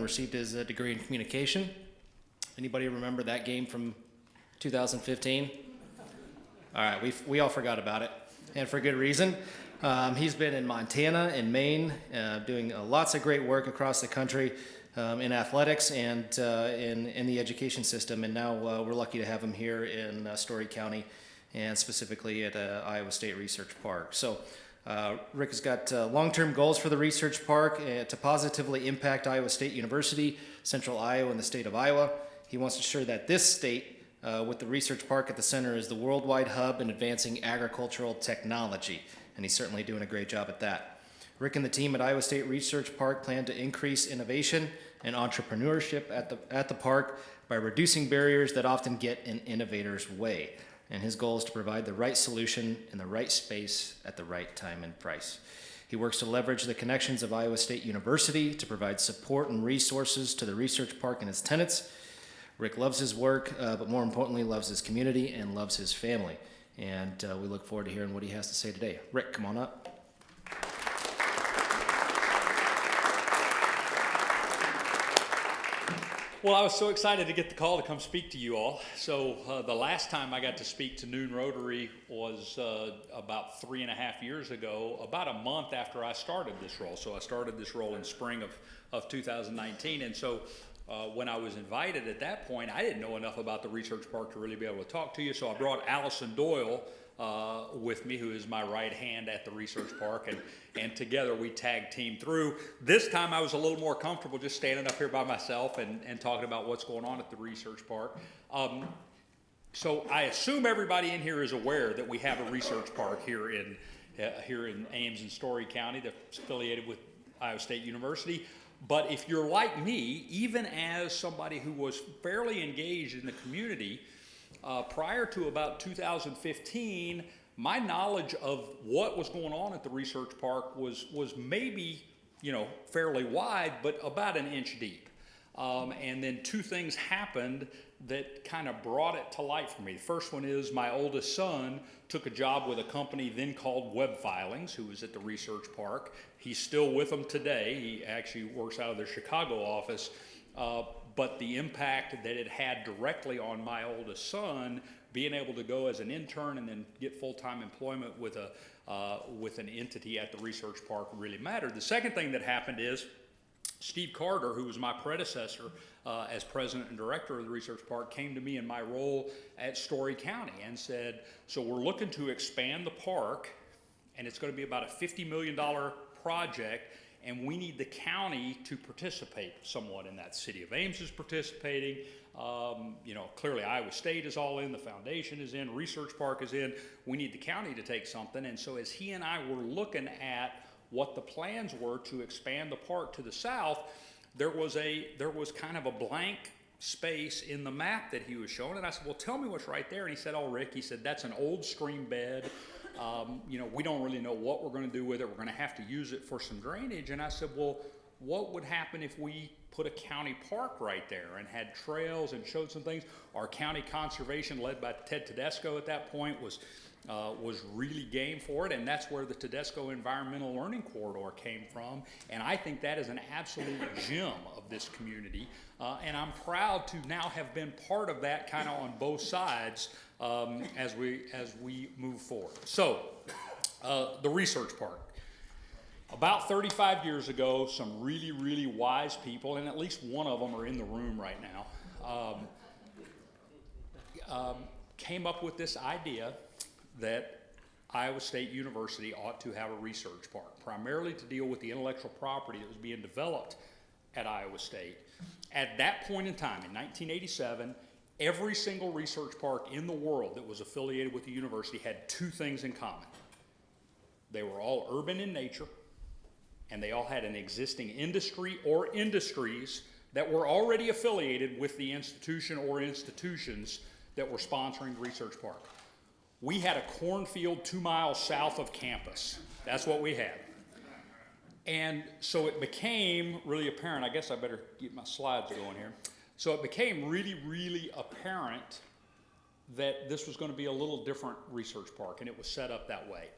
received his degree in communication. Anybody remember that game from 2015? All right, we all forgot about it, and for good reason. He's been in Montana and Maine doing lots of great work across the country in athletics and in the education system, and now we're lucky to have him here in Story County and specifically at Iowa State Research Park. So Rick has got long-term goals for the Research Park to positively impact Iowa State University, Central Iowa, and the state of Iowa. He wants to ensure that this state, with the Research Park at the center, is the worldwide hub in advancing agricultural technology, and he's certainly doing a great job at that. Rick and the team at Iowa State Research Park plan to increase innovation and entrepreneurship at the park by reducing barriers that often get in innovators' way. And his goal is to provide the right solution in the right space at the right time and price. He works to leverage the connections of Iowa State University to provide support and resources to the Research Park and its tenants. Rick loves his work, but more importantly, loves his community and loves his family. And we look forward to hearing what he has to say today. Rick, come on up. Well, I was so excited to get the call to come speak to you all. So the last time I got to speak to Noon Rotary was about 3.5 years ago, about a month after I started this role. So I started this role in spring of 2019. And so when I was invited at that point, I didn't know enough about the Research Park to really be able to talk to you. So I brought Allison Doyle with me, who is my right hand at the Research Park, and together we tag team through. This time I was a little more comfortable just standing up here by myself and talking about what's going on at the Research Park. So I assume everybody in here is aware that we have a Research Park here in Ames and Story County that's affiliated with Iowa State University. But if you're like me, even as somebody who was fairly engaged in the community, prior to about 2015, my knowledge of what was going on at the Research Park was maybe, fairly wide, but about an inch deep. And then two things happened that kind of brought it to light for me. The first one is my oldest son took a job with a company then called Web Filings, who was at the Research Park. He's still with them today. He actually works out of their Chicago office. But the impact that it had directly on my oldest son, being able to go as an intern and then get full-time employment with an entity at the Research Park really mattered. The second thing that happened is Steve Carter, who was my predecessor as president and director of the Research Park, came to me in my role at Story County and said, so we're looking to expand the park, and it's going to be about a $50 million project, and we need the county to participate somewhat in that. City of Ames is participating. Clearly Iowa State is all in, the foundation is in, Research Park is in. We need the county to take something. And so as he and I were looking at what the plans were to expand the park to the south, there was kind of a blank space in the map that he was showing. And I said, well, tell me what's right there. And he said, oh, Rick, he said, that's an old stream bed. We don't really know what we're going to do with it. We're going to have to use it for some drainage. And I said, well, what would happen if we put a county park right there and had trails and showed some things? Our county conservation, led by Ted Tedesco at that point, was really game for it, and that's where the Tedesco Environmental Learning Corridor came from. And I think that is an absolute gem of this community, and I'm proud to now have been part of that kind of on both sides as we move forward. So, the Research Park. About 35 years ago, some really, really wise people, and at least one of them are in the room right now, came up with this idea that Iowa State University ought to have a research park, primarily to deal with the intellectual property that was being developed at Iowa State. At that point in time, in 1987, every single research park in the world that was affiliated with the university had two things in common. They were all urban in nature, and they all had an existing industry or industries that were already affiliated with the institution or institutions that were sponsoring the research park. We had a cornfield 2 miles south of campus. That's what we had. And so it became really apparent. I guess I better get my slides going here. So it became really, really apparent that this was going to be a little different research park, and it was set up that way.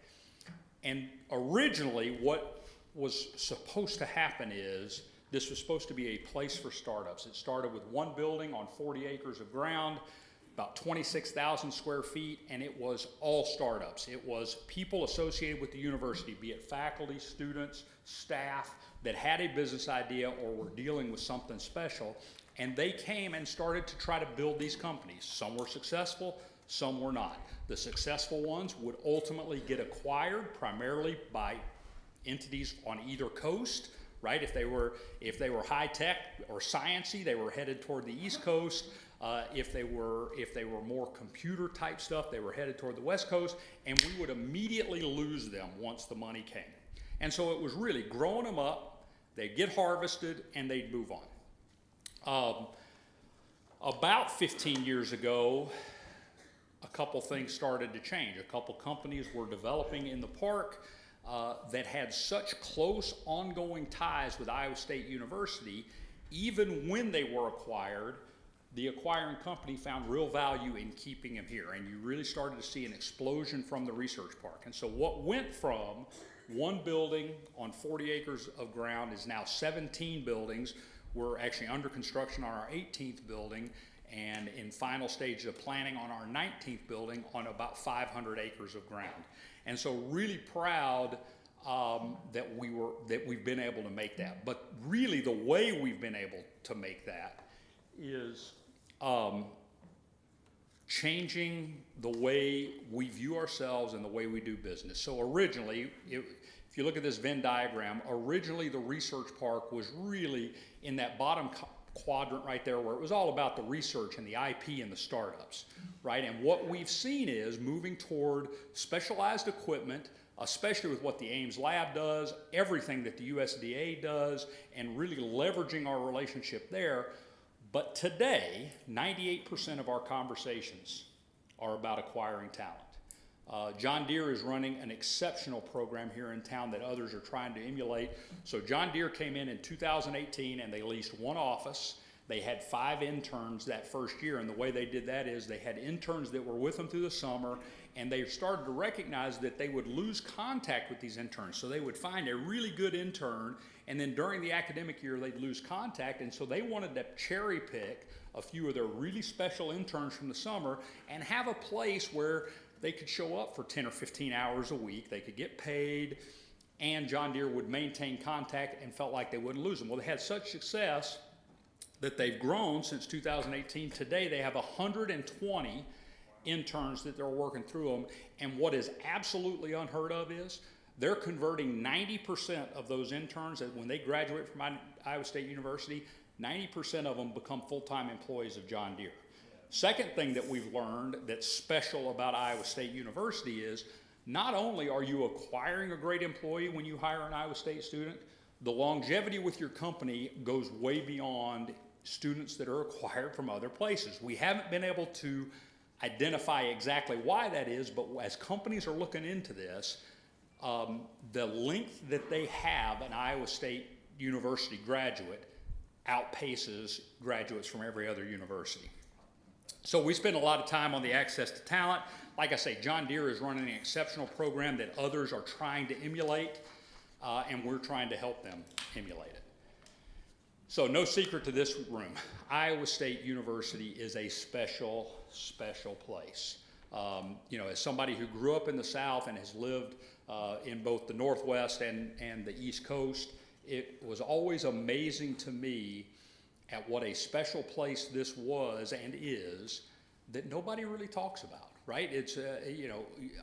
And originally what was supposed to happen is This was supposed to be a place for startups. It started with one building on 40 acres of ground, about 26,000 square feet, and it was all startups. It was people associated with the university, be it faculty, students, staff, that had a business idea or were dealing with something special, and they came and started to try to build these companies. Some were successful, some were not. The successful ones would ultimately get acquired primarily by entities on either coast, right? If they were high tech or sciencey, they were headed toward the East Coast. If they were more computer type stuff, they were headed toward the West Coast, and we would immediately lose them once the money came. And so it was really growing them up, they'd get harvested, and they'd move on. About 15 years ago, a couple things started to change. A couple companies were developing in the park that had such close ongoing ties with Iowa State University. Even when they were acquired, the acquiring company found real value in keeping them here, and you really started to see an explosion from the research park. And so what went from one building on 40 acres of ground is now 17 buildings. We're actually under construction on our 18th building, and in final stages of planning on our 19th building on about 500 acres of ground. And so really proud that we've been able to make that. But really the way we've been able to make that is changing the way we view ourselves and the way we do business. So originally, if you look at this Venn diagram, originally the research park was really in that bottom quadrant right there where it was all about the research and the IP and the startups, right? And what we've seen is moving toward specialized equipment, especially with what the Ames Lab does, everything that the USDA does, and really leveraging our relationship there. But today, 98% of our conversations are about acquiring talent. John Deere is running an exceptional program here in town that others are trying to emulate. So John Deere came in 2018 and they leased one office. They had 5 interns that first year, and the way they did that is they had interns that were with them through the summer, and they started to recognize that they would lose contact with these interns. So they would find a really good intern, and then during the academic year they'd lose contact, and so they wanted to cherry pick a few of their really special interns from the summer and have a place where they could show up for 10 or 15 hours a week, they could get paid, and John Deere would maintain contact and felt like they wouldn't lose them. Well, they had such success that they've grown since 2018. Today they have 120 interns that they're working through them, and what is absolutely unheard of is they're converting 90% of those interns, and when they graduate from Iowa State University, 90% of them become full-time employees of John Deere. Second thing that we've learned that's special about Iowa State University is not only are you acquiring a great employee when you hire an Iowa State student, the longevity with your company goes way beyond students that are acquired from other places. We haven't been able to identify exactly why that is, but as companies are looking into this, the length that they have an Iowa State University graduate outpaces graduates from every other university. So we spend a lot of time on the access to talent. Like I say, John Deere is running an exceptional program that others are trying to emulate, and we're trying to help them emulate it. So no secret to this room, Iowa State University is a special, special place. As somebody who grew up in the South and has lived in both the Northwest and the East Coast, it was always amazing to me at what a special place this was and is that nobody really talks about, right? It's,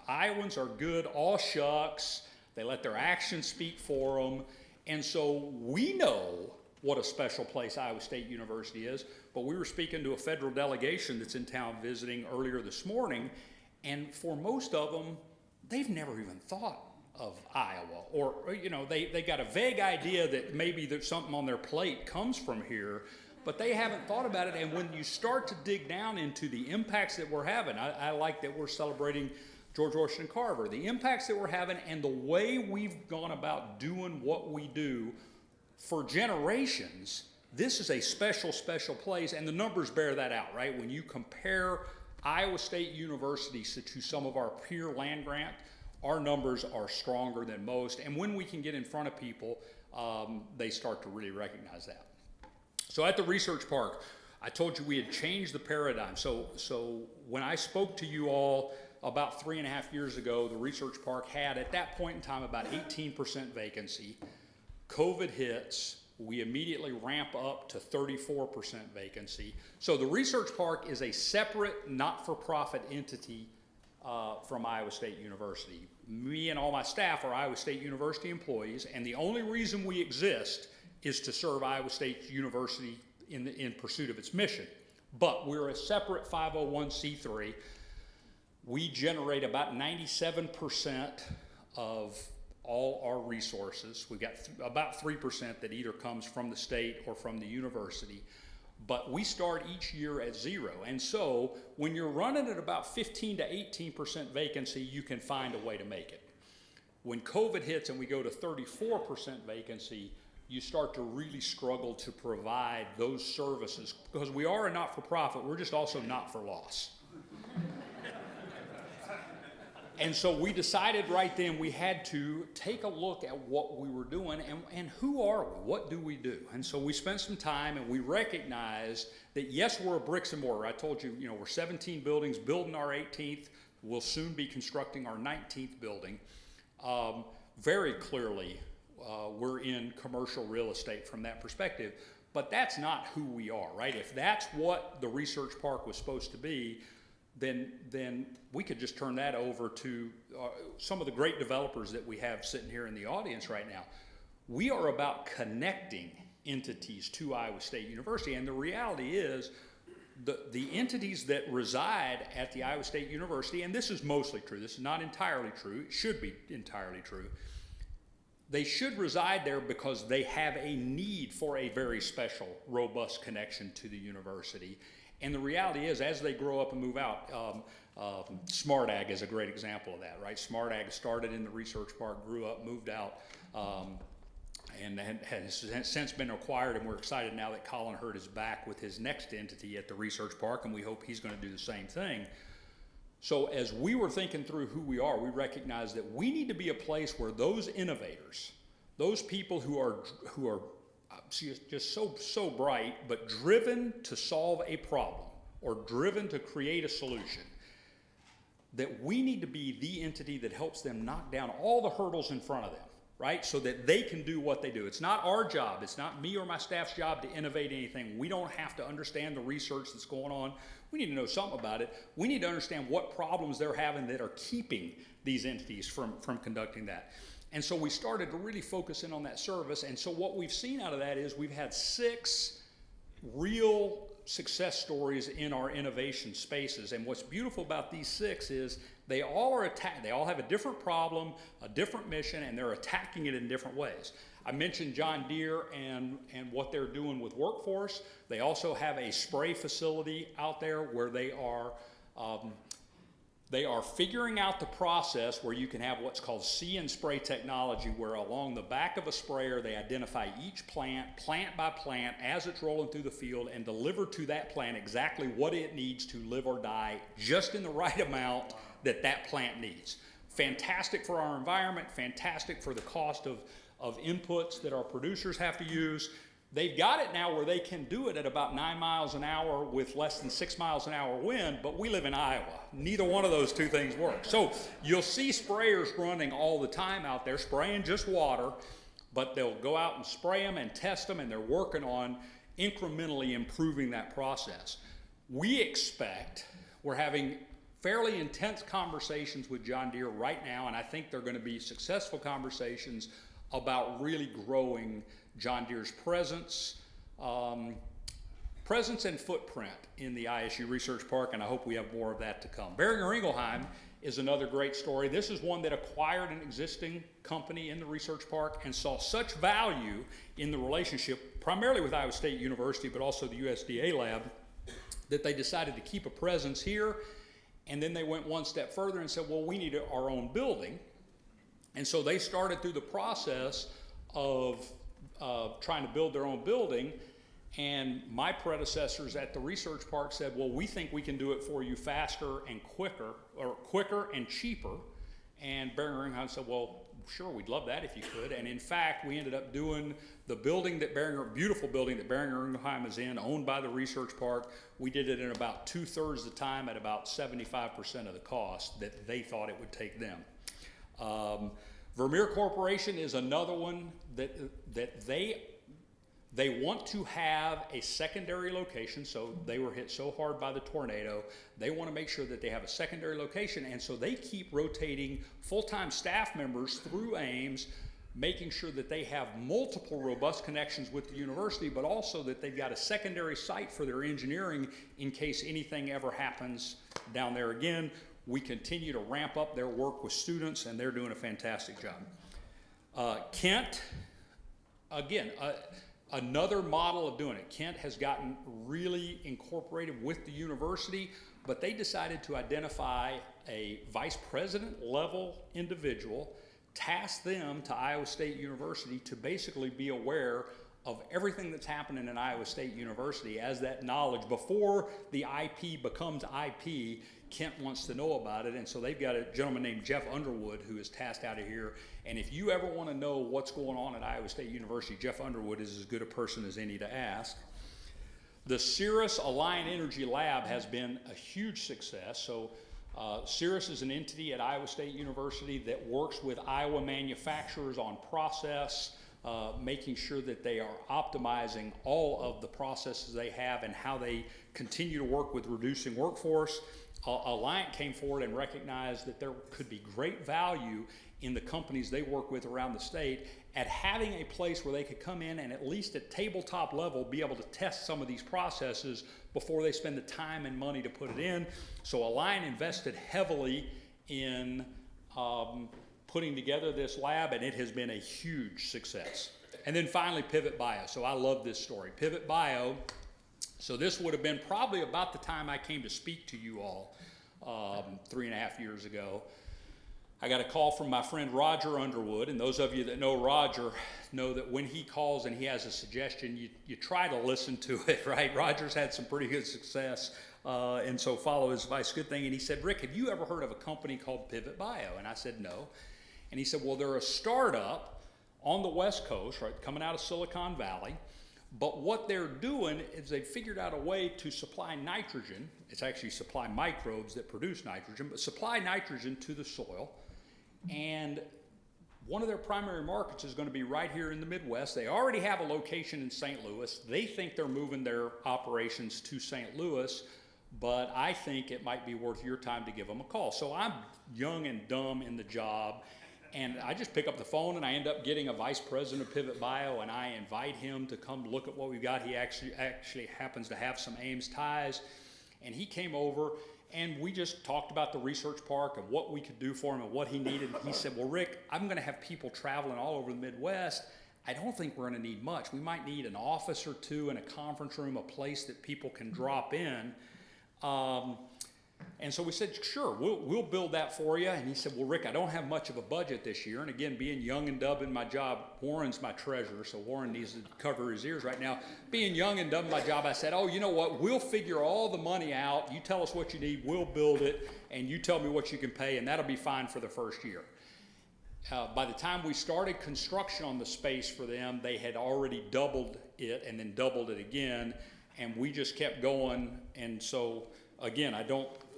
Iowans are good, all shucks, they let their actions speak for them, and so we know what a special place Iowa State University is, but we were speaking to a federal delegation that's in town visiting earlier this morning, and for most of them, they've never even thought of Iowa, or they got a vague idea that maybe there's something on their plate comes from here, but they haven't thought about it. And when you start to dig down into the impacts that we're having, I like that we're celebrating George Washington Carver, the impacts that we're having and the way we've gone about doing what we do for generations. This is a special, special place, and the numbers bear that out, right? When you compare Iowa State University to some of our peer land grant, our numbers are stronger than most, and when we can get in front of people, they start to really recognize that. So at the Research Park, I told you we had changed the paradigm. So when I spoke to you all about 3.5 years ago, the Research Park had at that point in time about 18% vacancy. COVID hits, we immediately ramp up to 34% vacancy. So the Research Park is a separate, not-for-profit entity from Iowa State University. Me and all my staff are Iowa State University employees, and the only reason we exist is to serve Iowa State University in pursuit of its mission. But we're a separate 501c3. We generate about 97% of all our resources. We've got about 3% that either comes from the state or from the university. But we start each year at 0. And so when you're running at about 15 to 18% vacancy, you can find a way to make it. When COVID hits and we go to 34% vacancy, you start to really struggle to provide those services, because we are a not-for-profit, we're just also not for loss. And so we decided right then we had to take a look at what we were doing and who are we? What do we do? And so we spent some time and we recognized that yes, we're a bricks and mortar. I told you, we're 17 buildings, building our 18th. We'll soon be constructing our 19th building. Very clearly, we're in commercial real estate from that perspective, but that's not who we are, right? If that's what the Research Park was supposed to be, then we could just turn that over to some of the great developers that we have sitting here in the audience right now. We are about connecting entities to Iowa State University, and the reality is the entities that reside at the Iowa State University, and this is mostly true, this is not entirely true, it should be entirely true, they should reside there because they have a need for a very special, robust connection to the university. And the reality is, as they grow up and move out, Smart Ag is a great example of that, right? Smart Ag started in the Research Park, grew up, moved out, and has since been acquired, and we're excited now that Colin Hurd is back with his next entity at the Research Park, and we hope he's going to do the same thing. So as we were thinking through who we are, we recognized that we need to be a place where those innovators, those people who are just so bright, but driven to solve a problem or driven to create a solution, that we need to be the entity that helps them knock down all the hurdles in front of them, right? So that they can do what they do. It's not our job, it's not me or my staff's job to innovate anything. We don't have to understand the research that's going on. We need to know something about it. We need to understand what problems they're having that are keeping these entities from conducting that. And so we started to really focus in on that service. And so what we've seen out of that is we've had 6 real success stories in our innovation spaces. And what's beautiful about these 6 is they all have a different problem, a different mission, and they're attacking it in different ways. I mentioned John Deere and what they're doing with workforce. They also have a spray facility out there where they are figuring out the process where you can have what's called see and spray technology, where along the back of a sprayer, they identify each plant by plant, as it's rolling through the field, and deliver to that plant exactly what it needs to live or die, just in the right amount that plant needs. Fantastic for our environment, fantastic for the cost of inputs that our producers have to use. They've got it now where they can do it at about 9 miles an hour with less than 6 miles an hour wind, but we live in Iowa. Neither one of those two things work. So you'll see sprayers running all the time out there, spraying just water, but they'll go out and spray them and test them, and they're working on incrementally improving that process. We're having fairly intense conversations with John Deere right now, and I think they're going to be successful conversations about really growing John Deere's presence and footprint in the ISU Research Park, and I hope we have more of that to come. Boehringer Ingelheim is another great story. This is one that acquired an existing company in the Research Park and saw such value in the relationship, primarily with Iowa State University, but also the USDA lab, that they decided to keep a presence here. And then they went one step further and said, well, we need our own building. And so they started through the process of trying to build their own building. And my predecessors at the Research Park said, well, we think we can do it for you faster and quicker and cheaper. And Boehringer Ingelheim said, well, sure, we'd love that if you could. And in fact, we ended up doing the building that beautiful building that Beringer Ingelheim is in, owned by the Research Park. We did it in about 2/3 the time at about 75% of the cost that they thought it would take them. Vermeer Corporation is another one that they want to have a secondary location, so they were hit so hard by the tornado. They want to make sure that they have a secondary location, and so they keep rotating full-time staff members through Ames, making sure that they have multiple robust connections with the university, but also that they've got a secondary site for their engineering in case anything ever happens down there again. We continue to ramp up their work with students, and they're doing a fantastic job. Kent, again, another model of doing it. Kent has gotten really incorporated with the university, but they decided to identify a vice president level individual, task them to Iowa State University to basically be aware of everything that's happening in Iowa State University as that knowledge. Before the IP becomes IP, Kent wants to know about it, and so they've got a gentleman named Jeff Underwood who is tasked out of here. And if you ever want to know what's going on at Iowa State University, Jeff Underwood is as good a person as any to ask. The Cirrus Alliant Energy Lab has been a huge success. So Cirrus is an entity at Iowa State University that works with Iowa manufacturers on process, making sure that they are optimizing all of the processes they have and how they continue to work with reducing workforce. Alliant came forward and recognized that there could be great value in the companies they work with around the state at having a place where they could come in and at least at tabletop level be able to test some of these processes before they spend the time and money to put it in. So Alliant invested heavily in putting together this lab, and it has been a huge success. And then finally, Pivot Bio. So I love this story. Pivot Bio, so this would have been probably about the time I came to speak to you all 3.5 years ago. I got a call from my friend Roger Underwood, and those of you that know Roger know that when he calls and he has a suggestion, you try to listen to it, right? Roger's had some pretty good success, and so follow his advice, good thing. And he said, Rick, have you ever heard of a company called Pivot Bio? And I said, no. And he said, well, they're a startup on the West Coast, right, coming out of Silicon Valley. But what they're doing is they've figured out a way to supply nitrogen. It's actually supply microbes that produce nitrogen, but supply nitrogen to the soil. And one of their primary markets is going to be right here in the Midwest. They already have a location in St. Louis. They think they're moving their operations to St. Louis, but I think it might be worth your time to give them a call. So I'm young and dumb in the job, and I just pick up the phone and I end up getting a vice president of Pivot Bio, and I invite him to come look at what we've got. He actually happens to have some Ames ties, and he came over and we just talked about the research park and what we could do for him and what he needed. He said, well, Rick, I'm going to have people traveling all over the Midwest. I don't think we're going to need much. We might need an office or two and a conference room, a place that people can drop in. And so we said, sure, we'll build that for you. And he said, well, Rick, I don't have much of a budget this year. And again, being young and dumb in my job, Warren's my treasurer, so Warren needs to cover his ears right now. Being young and dumb in my job, I said, oh, you know what? We'll figure all the money out. You tell us what you need, we'll build it, and you tell me what you can pay, and that'll be fine for the first year. By the time we started construction on the space for them, they had already doubled it and then doubled it again, and we just kept going. And so, again,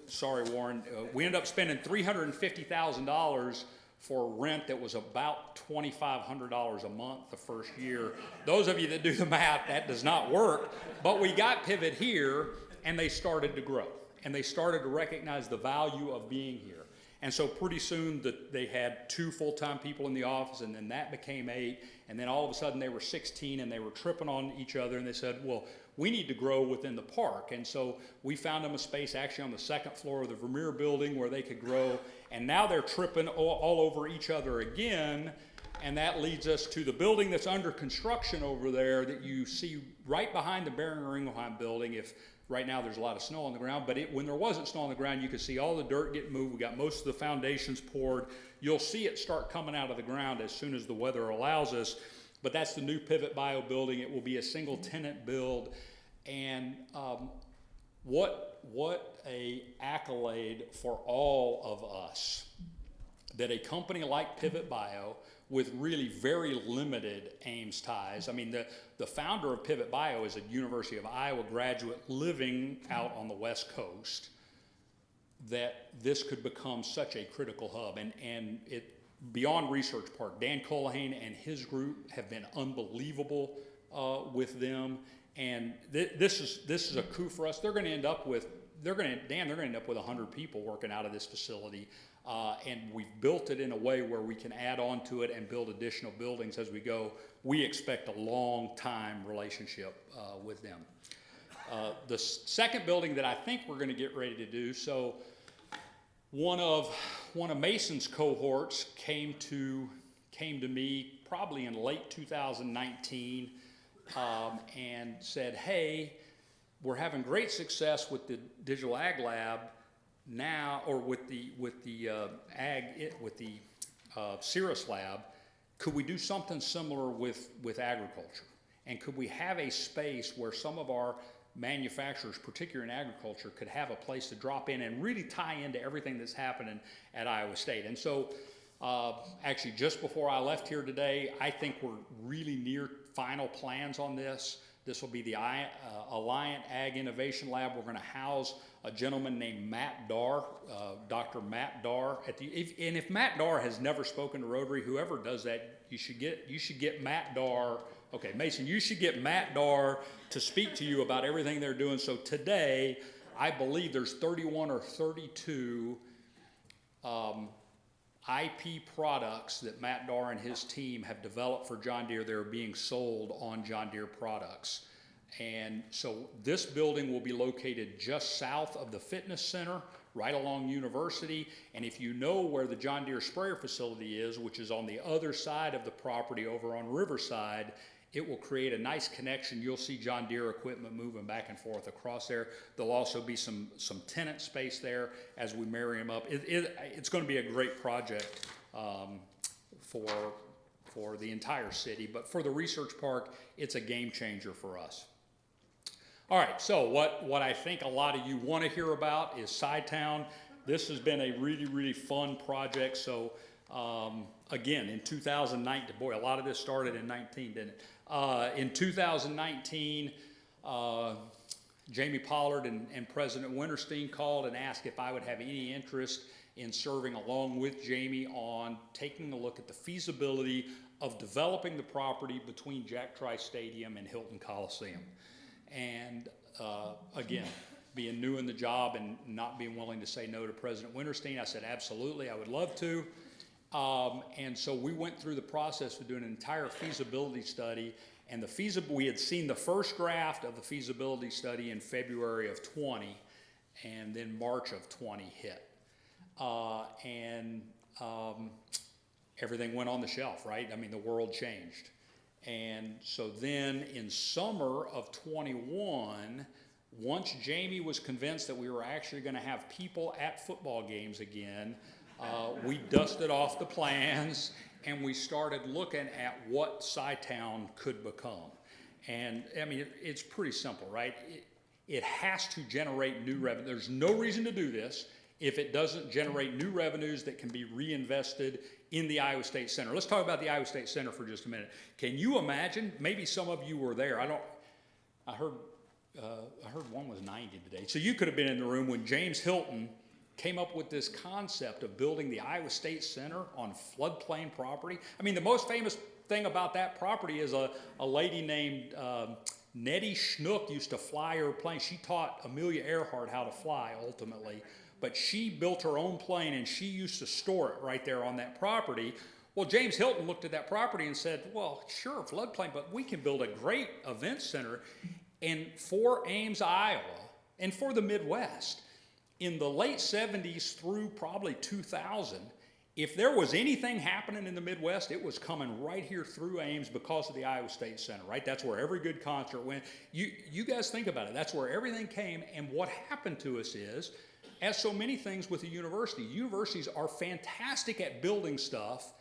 sorry, Warren, we ended up spending $350,000 for rent that was about $2,500 a month the first year. Those of you that do the math, that does not work. But we got Pivot here, and they started to grow. And they started to recognize the value of being here. And so pretty soon they had 2 full-time people in the office, and then that became 8. And then all of a sudden they were 16, and they were tripping on each other, and they said, well, we need to grow within the park. And so we found them a space actually on the 2nd floor of the Vermeer building where they could grow. And now they're tripping all over each other again. And that leads us to the building that's under construction over there that you see right behind the Beringer Ingelheim building. If right now there's a lot of snow on the ground, but when there wasn't snow on the ground, you could see all the dirt get moved. We got most of the foundations poured. You'll see it start coming out of the ground as soon as the weather allows us. But that's the new Pivot Bio building. It will be a single tenant build. And what a accolade for all of us that a company like Pivot Bio, with really very limited Ames ties, I mean, the founder of Pivot Bio is a University of Iowa graduate living out on the West Coast, that this could become such a critical hub. And it, beyond Research Park, Dan Culhane and his group have been unbelievable with them. And this is a coup for us. They're going to end up with, they're going to end up with 100 people working out of this facility. And we've built it in a way where we can add on to it and build additional buildings as we go. We expect a long time relationship with them. The second building that I think we're going to get ready to do, so one of Mason's cohorts came to me probably in late 2019 and said, hey, we're having great success with the Digital Ag Lab now, or with the Cirrus Lab. Could we do something similar with agriculture? And could we have a space where some of our manufacturers, particularly in agriculture, could have a place to drop in and really tie into everything that's happening at Iowa State? And so actually just before I left here today, I think we're really near final plans on this. This will be the Alliant Ag Innovation Lab. We're going to house a gentleman named Matt Darr, Dr. Matt Darr. If Matt Darr has never spoken to Rotary, whoever does that, you should get Matt Darr. Okay, Mason, you should get Matt Darr to speak to you about everything they're doing. So today, I believe there's 31 or 32 IP products that Matt Darr and his team have developed for John Deere. They're being sold on John Deere products. And so this building will be located just south of the fitness center, right along University. And if you know where the John Deere sprayer facility is, which is on the other side of the property over on Riverside, it will create a nice connection. You'll see John Deere equipment moving back and forth across there. There'll also be some tenant space there as we marry them up. It's going to be a great project for the entire city, but for the research park, it's a game changer for us. All right, so what I think a lot of you want to hear about is SciTown. This has been a really, really fun project. So again, in 2019, boy, a lot of this started in 19, didn't it? In 2019, Jamie Pollard and President Winterstein called and asked if I would have any interest in serving along with Jamie on taking a look at the feasibility of developing the property between Jack Trice Stadium and Hilton Coliseum. And again, being new in the job and not being willing to say no to President Winterstein, I said, absolutely, I would love to. And so we went through the process of doing an entire feasibility study, and we had seen the first draft of the feasibility study in February of 20, and then March of 20 hit. Everything went on the shelf, right? I mean, the world changed. And so then in summer of 21, once Jamie was convinced that we were actually going to have people at football games again, we dusted off the plans and we started looking at what SciTown could become. And I mean, it's pretty simple, right? It has to generate new revenue. There's no reason to do this if it doesn't generate new revenues that can be reinvested in the Iowa State Center. Let's talk about the Iowa State Center for just a minute. Can you imagine, maybe some of you were there, I heard one was 90 today. So you could have been in the room when James Hilton came up with this concept of building the Iowa State Center on floodplain property. I mean, the most famous thing about that property is a lady named Nettie Schnook used to fly her plane. She taught Amelia Earhart how to fly ultimately, but she built her own plane and she used to store it right there on that property. Well, James Hilton looked at that property and said, well, sure, floodplain, but we can build a great event center. And for Ames, Iowa, and for the Midwest, in the late 70s through probably 2000, if there was anything happening in the Midwest, it was coming right here through Ames because of the Iowa State Center, right? That's where every good concert went. You guys think about it. That's where everything came. And what happened to us is, as so many things with the university, universities are fantastic at building stuff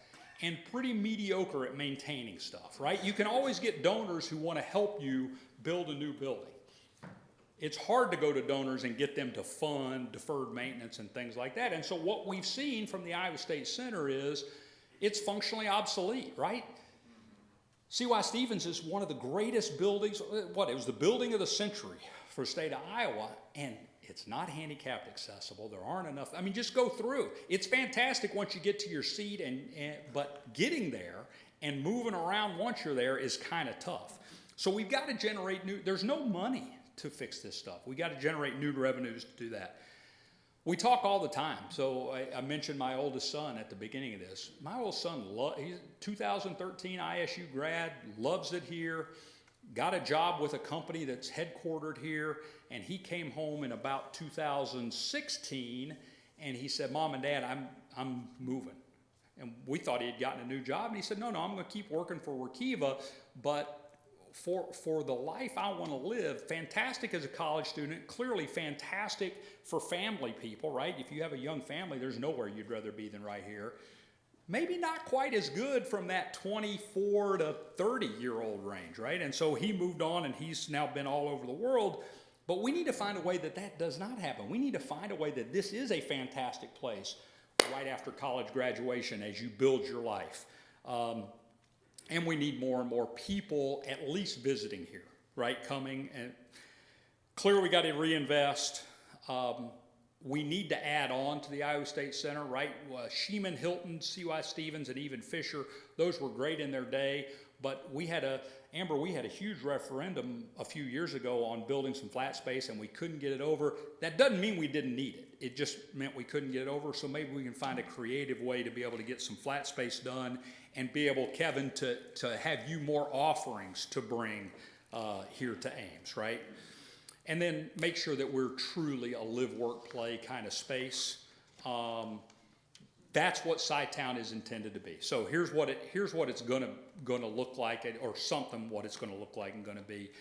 and pretty mediocre at maintaining stuff, right? You can always get donors who want to help you build a new building. it's hard to go to donors and get them to fund deferred maintenance and things like that. And so what we've seen from the Iowa State Center is it's functionally obsolete, right? CY Stevens is one of the greatest buildings, it was the building of the century for the state of Iowa, and it's not handicapped accessible. There aren't enough. I mean, just go through. It's fantastic once you get to your seat, but getting there and moving around once you're there is kind of tough. So we've got to generate there's no money to fix this stuff. We got to generate new revenues to do that. We talk all the time. So I mentioned my oldest son at the beginning of this. My oldest son, he's 2013 ISU grad, loves it here, got a job with a company that's headquartered here, and he came home in about 2016, and he said, Mom and Dad, I'm moving. And we thought he had gotten a new job, and he said, no, I'm going to keep working for Workiva, but for the life I want to live, fantastic as a college student, clearly fantastic for family people, right? If you have a young family, there's nowhere you'd rather be than right here. Maybe not quite as good from that 24 to 30-year-old range, right? And so he moved on, and he's now been all over the world. But we need to find a way that does not happen. We need to find a way that this is a fantastic place right after college graduation as you build your life. And we need more and more people at least visiting here, right? Coming, and clearly we got to reinvest. We need to add on to the Iowa State Center, right? Sheeman, Hilton, CY Stevens, and even Fisher, those were great in their day. But we had a huge referendum a few years ago on building some flat space, and we couldn't get it over. That doesn't mean we didn't need it. It just meant we couldn't get it over. So maybe we can find a creative way to be able to get some flat space done and be able, Kevin, to have you more offerings to bring here to Ames, right? And then make sure that we're truly a live, work, play kind of space. That's what SciTown is intended to be. So here's what it's gonna look like, or something what it's gonna look like and gonna be.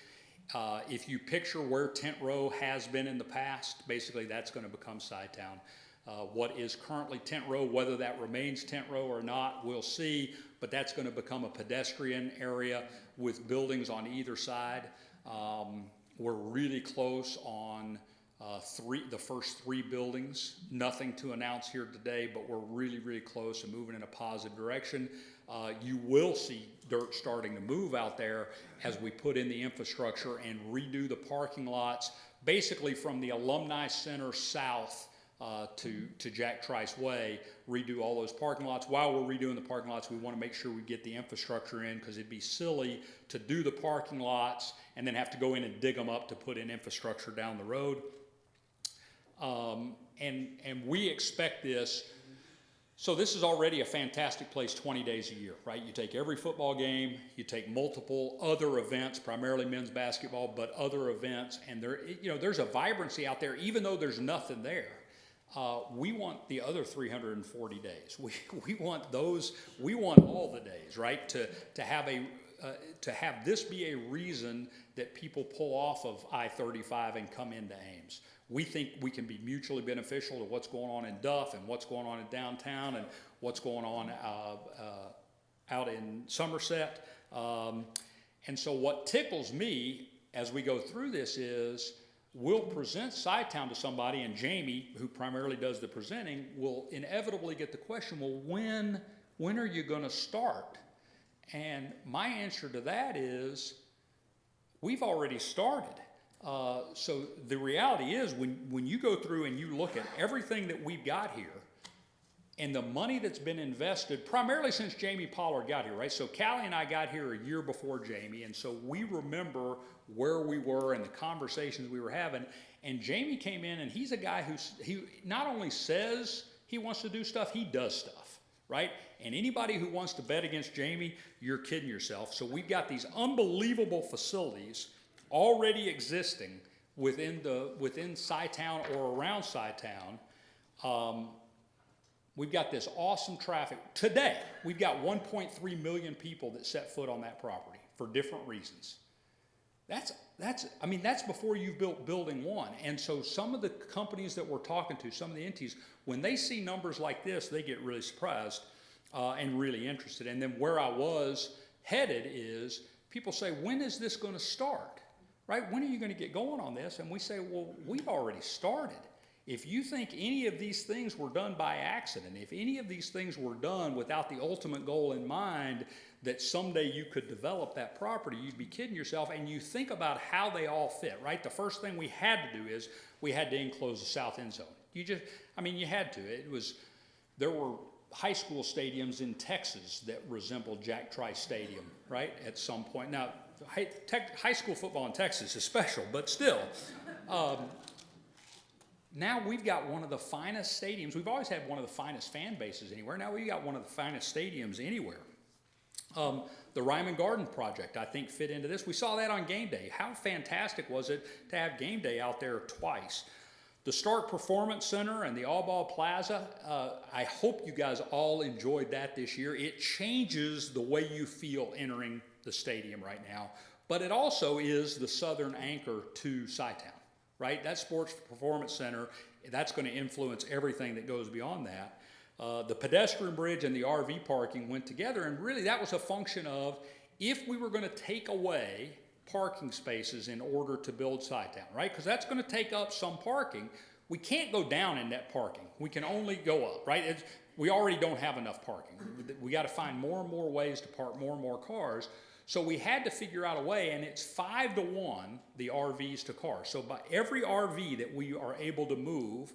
If you picture where Tent Row has been in the past, basically that's gonna become SciTown. What is currently Tent Row, whether that remains Tent Row or not, we'll see, but that's gonna become a pedestrian area with buildings on either side. We're really close on the first three buildings. Nothing to announce here today, but we're really, really close and moving in a positive direction. You will see dirt starting to move out there as we put in the infrastructure and redo the parking lots, basically from the Alumni Center south to Jack Trice Way, redo all those parking lots. While we're redoing the parking lots, we want to make sure we get the infrastructure in, because it'd be silly to do the parking lots and then have to go in and dig them up to put in infrastructure down the road. And we expect this. So this is already a fantastic place 20 days a year, right? You take every football game, you take multiple other events, primarily men's basketball, but other events, and there's a vibrancy out there, even though there's nothing there. We want the other 340 days. We want those. We want all the days, right? To have this be a reason that people pull off of I-35 and come into Ames. We think we can be mutually beneficial to what's going on in Duff and what's going on in downtown and what's going on out in Somerset. And so what tickles me as we go through this is we'll present SciTown to somebody, and Jamie, who primarily does the presenting, will inevitably get the question, well, when are you going to start? And my answer to that is we've already started. So the reality is when you go through and you look at everything that we've got here and the money that's been invested, primarily since Jamie Pollard got here, right? So Callie and I got here a year before Jamie, and so we remember where we were and the conversations we were having. And Jamie came in, and he's a guy he not only says he wants to do stuff, he does stuff, right? And anybody who wants to bet against Jamie, you're kidding yourself. So we've got these unbelievable facilities already existing within SciTown or around SciTown. We've got this awesome traffic. Today, we've got 1.3 million people that set foot on that property for different reasons. That's before you've built building one. And so some of the companies that we're talking to, some of the entities, when they see numbers like this, they get really surprised and really interested. And then where I was headed is people say, when is this going to start? right? When are you going to get going on this? And we say, well, we've already started. If you think any of these things were done by accident, if any of these things were done without the ultimate goal in mind that someday you could develop that property, you'd be kidding yourself. And you think about how they all fit, right? The first thing we had to do is we had to enclose the south end zone. You had to. There were high school stadiums in Texas that resembled Jack Trice Stadium, right, at some point. Now, high school football in Texas is special, but still. Now we've got one of the finest stadiums. We've always had one of the finest fan bases anywhere. Now we've got one of the finest stadiums anywhere. The Ryman Garden project, I think, fit into this. We saw that on game day. How fantastic was it to have game day out there twice? The Stark Performance Center and the All Ball Plaza, I hope you guys all enjoyed that this year. It changes the way you feel entering the stadium right now, but it also is the southern anchor to Sci-Town. Right? That Sports Performance Center, that's going to influence everything that goes beyond that. The pedestrian bridge and the RV parking went together, and really that was a function of if we were going to take away parking spaces in order to build Sci-Town, right? Because that's going to take up some parking. We can't go down in net parking. We can only go up, right? We already don't have enough parking. We got to find more and more ways to park more and more cars. So we had to figure out a way, and it's 5-to-1, the RVs to cars. So by every RV that we are able to move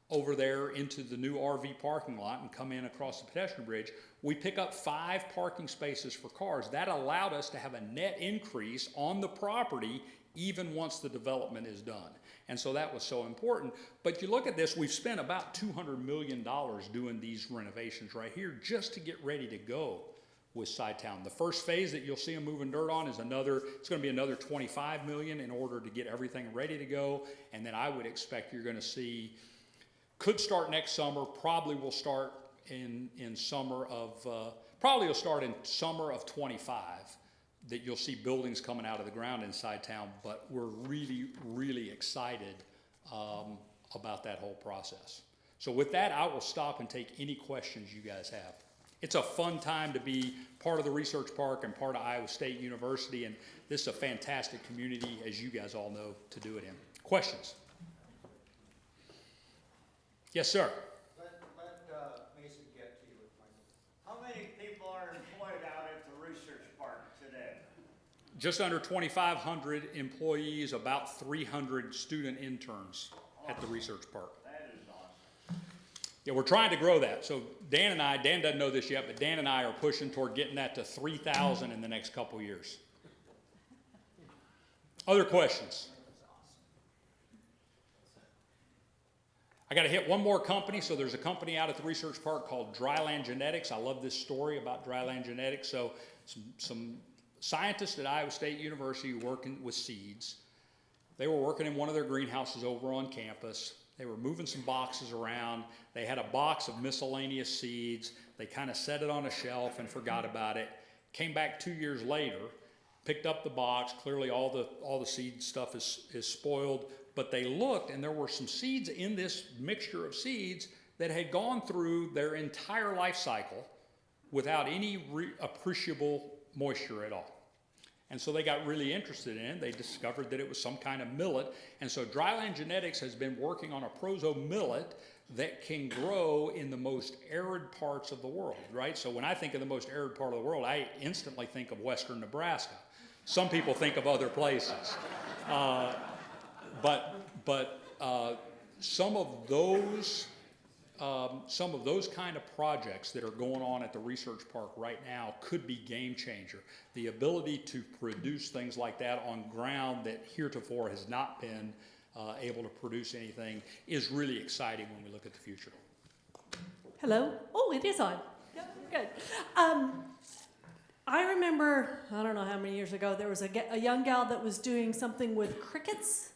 over there into the new RV parking lot and come in across the pedestrian bridge, we pick up 5 parking spaces for cars. That allowed us to have a net increase on the property even once the development is done. And so that was so important. But you look at this, we've spent about $200 million doing these renovations right here just to get ready to go with Sci-Town. The first phase that you'll see them moving dirt on is it's going to be another $25 million in order to get everything ready to go. And then I would expect you're going to see, could start next summer, probably will start in summer of 25, that you'll see buildings coming out of the ground in Sci-Town. But we're really, really excited about that whole process. So with that, I will stop and take any questions you guys have. It's a fun time to be part of the Research Park and part of Iowa State University, and this is a fantastic community, as you guys all know, to do it in. Questions? Yes, sir. Let Mason get to you with my. How many people are employed out at the Research Park today? Just under 2,500 employees, about 300 student interns at the Research Park. Yeah, we're trying to grow that. So Dan doesn't know this yet, but Dan and I are pushing toward getting that to 3,000 in the next couple years. Other questions? I got to hit one more company. So there's a company out at the Research Park called Dryland Genetics. I love this story about Dryland Genetics. So some scientists at Iowa State University working with seeds. They were working in one of their greenhouses over on campus. They were moving some boxes around. They had a box of miscellaneous seeds. They kind of set it on a shelf and forgot about it. Came back 2 years later, picked up the box. Clearly all the seed stuff is spoiled, but they looked and there were some seeds in this mixture of seeds that had gone through their entire life cycle without any appreciable moisture at all. And so they got really interested in it. They discovered that it was some kind of millet. And so Dryland Genetics has been working on a proso millet that can grow in the most arid parts of the world, right? So when I think of the most arid part of the world, I instantly think of western Nebraska. Some people think of other places. But some of those kind of projects that are going on at the Research Park right now could be game changer. The ability to produce things like that on ground that heretofore has not been able to produce anything is really exciting when we look at the future. Hello? Oh, it is on. Yep, good. I remember, I don't know how many years ago, there was a young gal that was doing something with crickets.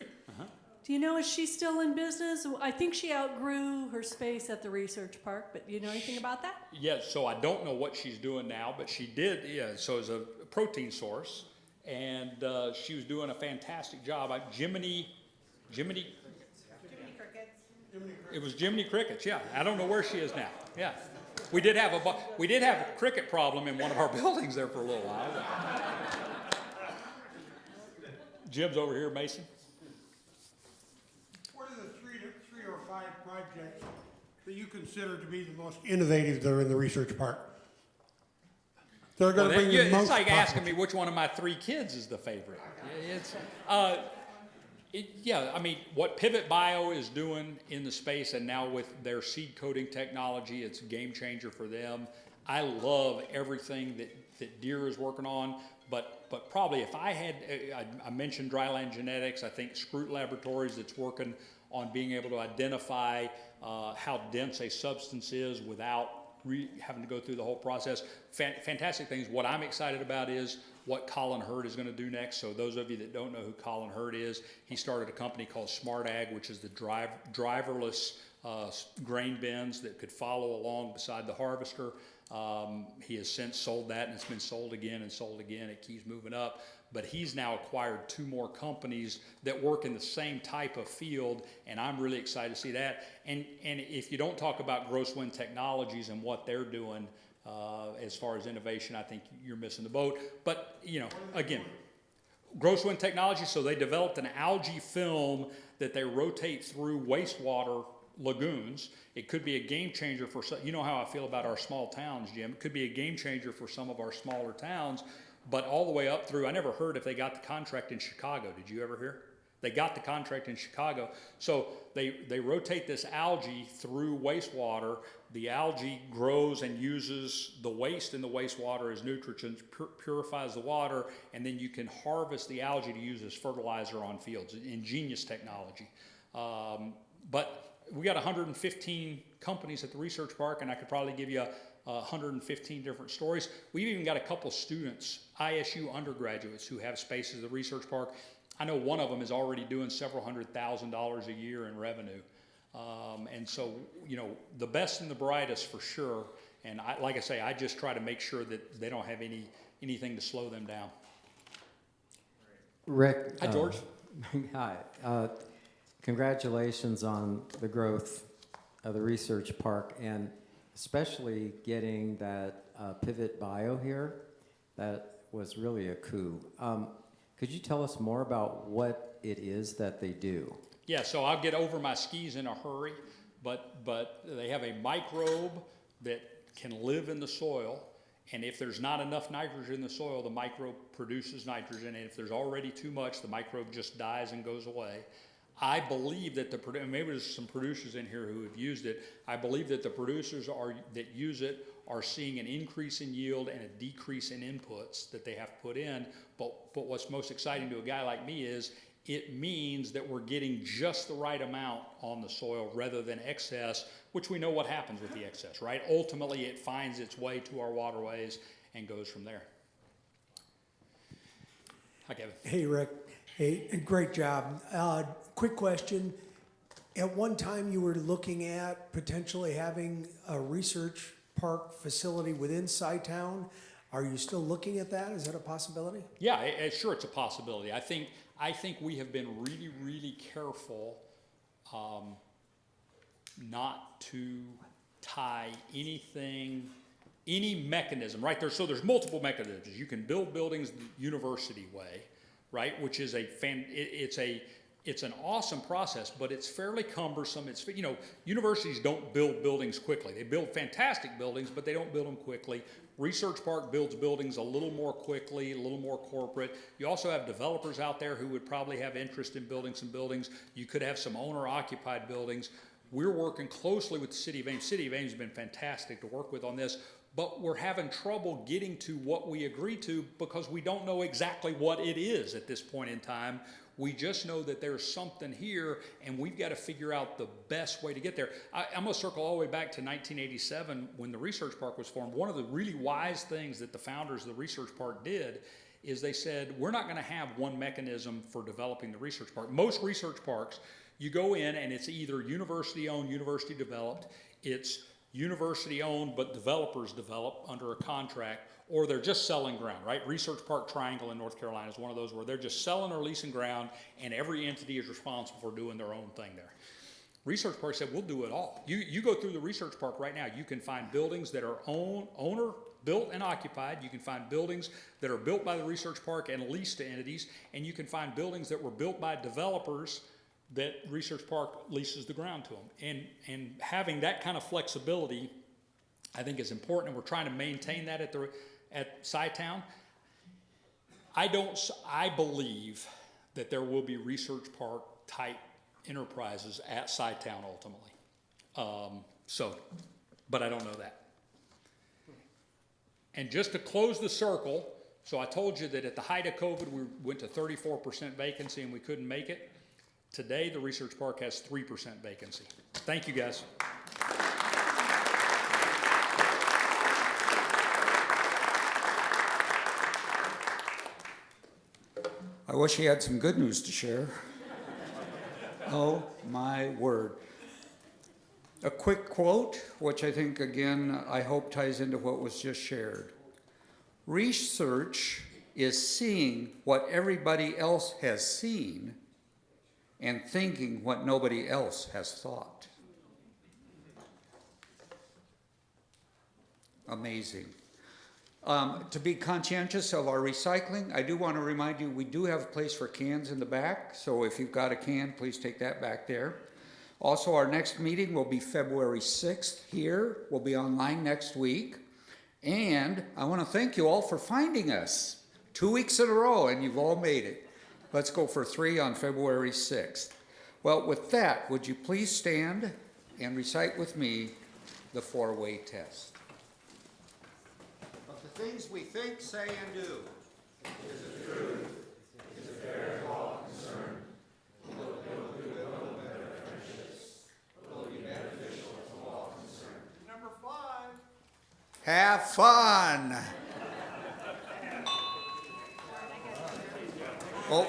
Do you know, is she still in business? I think she outgrew her space at the Research Park, but do you know anything about that? Yes, so I don't know what she's doing now, but she did, yeah, so it's a protein source, and she was doing a fantastic job. Jiminy Crickets. It was Jiminy Crickets, yeah. I don't know where she is now, yeah. We did have a cricket problem in one of our buildings there for a little while. Jim's over here, Mason. What are the three or five projects that you consider to be the most innovative that are in the research park? They're going to bring you the most. It's like asking me positive. which one of my 3 kids is the favorite. Yeah, I mean, what Pivot Bio is doing in the space, and now with their seed coding technology, it's a game changer for them. I love everything that Deere is working on, but probably if I had, I mentioned Dryland Genetics, I think Scroot Laboratories that's working on being able to identify how dense a substance is without having to go through the whole process. Fantastic things. What I'm excited about is what Colin Hurd is going to do next. So those of you that don't know who Colin Hurd is, he started a company called Smart Ag, which is the driverless grain bins that could follow along beside the harvester. He has since sold that, and it's been sold again and sold again. It keeps moving up. But he's now acquired 2 more companies that work in the same type of field, and I'm really excited to see that. And if you don't talk about Gross Wind Technologies and what they're doing as far as innovation, I think you're missing the boat. But, you know, again, Gross Wind Technologies, so they developed an algae film that they rotate through wastewater lagoons. It could be a game changer for, you know how I feel about our small towns, Jim. It could be a game changer for some of our smaller towns. But all the way up through, I never heard if they got the contract in Chicago. Did you ever hear? They got the contract in Chicago. So they rotate this algae through wastewater. The algae grows and uses the waste in the wastewater as nutrients, purifies the water, and then you can harvest the algae to use as fertilizer on fields. Ingenious technology. But we got 115 companies at the research park, and I could probably give you 115 different stories. We've even got a couple students, ISU undergraduates, who have spaces at the research park. I know one of them is already doing several $100,000 a year in revenue. And so, you know, the best and the brightest for sure. And like I say, I just try to make sure that they don't have anything to slow them down. Rick. Hi, George. Hi. Congratulations on the growth of the research park, and especially getting that Pivot Bio here. That was really a coup. Could you tell us more about what it is that they do? Yeah, so I'll get over my skis in a hurry, but they have a microbe that can live in the soil, and if there's not enough nitrogen in the soil, the microbe produces nitrogen, and if there's already too much, the microbe just dies and goes away. I believe that maybe there's some producers in here who have used it. I believe that the producers that use it are seeing an increase in yield and a decrease in inputs that they have to put in. But what's most exciting to a guy like me is it means that we're getting just the right amount on the soil rather than excess, which we know what happens with the excess, right? Ultimately, it finds its way to our waterways and goes from there. Hi, Kevin. Hey, Rick. Hey, great job. Quick question. At one time, you were looking at potentially having a research park facility within SciTown. Are you still looking at that? Is that a possibility? Yeah, sure, it's a possibility. I think we have been really, really careful not to tie any mechanism, right? So there's multiple mechanisms. You can build buildings the university way, right? Which is it's an awesome process, but it's fairly cumbersome. It's, you know, universities don't build buildings quickly. They build fantastic buildings, but they don't build them quickly. Research Park builds buildings a little more quickly, a little more corporate. You also have developers out there who would probably have interest in building some buildings. You could have some owner-occupied buildings. We're working closely with the City of Ames. City of Ames has been fantastic to work with on this, but we're having trouble getting to what we agree to because we don't know exactly what it is at this point in time. We just know that there's something here, and we've got to figure out the best way to get there. I'm going to circle all the way back to 1987 when the research park was formed. One of the really wise things that the founders of the research park did is they said, we're not going to have one mechanism for developing the research park. Most research parks, you go in and it's either university owned, university developed, it's university owned but developers develop under a contract, or they're just selling ground, right? Research Park Triangle in North Carolina is one of those where they're just selling or leasing ground and every entity is responsible for doing their own thing there. Research Park said, we'll do it all. You go through the research park right now, you can find buildings that are owner built and occupied. You can find buildings that are built by the research park and leased to entities, and you can find buildings that were built by developers that Research Park leases the ground to them. And having that kind of flexibility, I think, is important, and we're trying to maintain that at SciTown. I believe that there will be Research Park type enterprises at SciTown ultimately. But I don't know that. And just to close the circle, so I told you that at the height of COVID, we went to 34% vacancy and we couldn't make it. Today, the Research Park has 3% vacancy. Thank you, guys. I wish he had some good news to share. Oh, my word. A quick quote, which I think, again, I hope ties into what was just shared. Research is seeing what everybody else has seen and thinking what nobody else has thought. Amazing. To be conscientious of our recycling, I do want to remind you, we do have a place for cans in the back, so if you've got a can, please take that back there. Also, our next meeting will be February 6th here. We'll be online next week. And I want to thank you all for finding us. 2 weeks in a row, and you've all made it. Let's go for 3 on February 6th. Well, with that, would you please stand and recite with me the 4-way test? Of the things we think, say, and do. Is it true? Is it fair to all concerned? Will it do good to better friendships? Will it be beneficial to all concerned? Number 5. Have fun. Oh.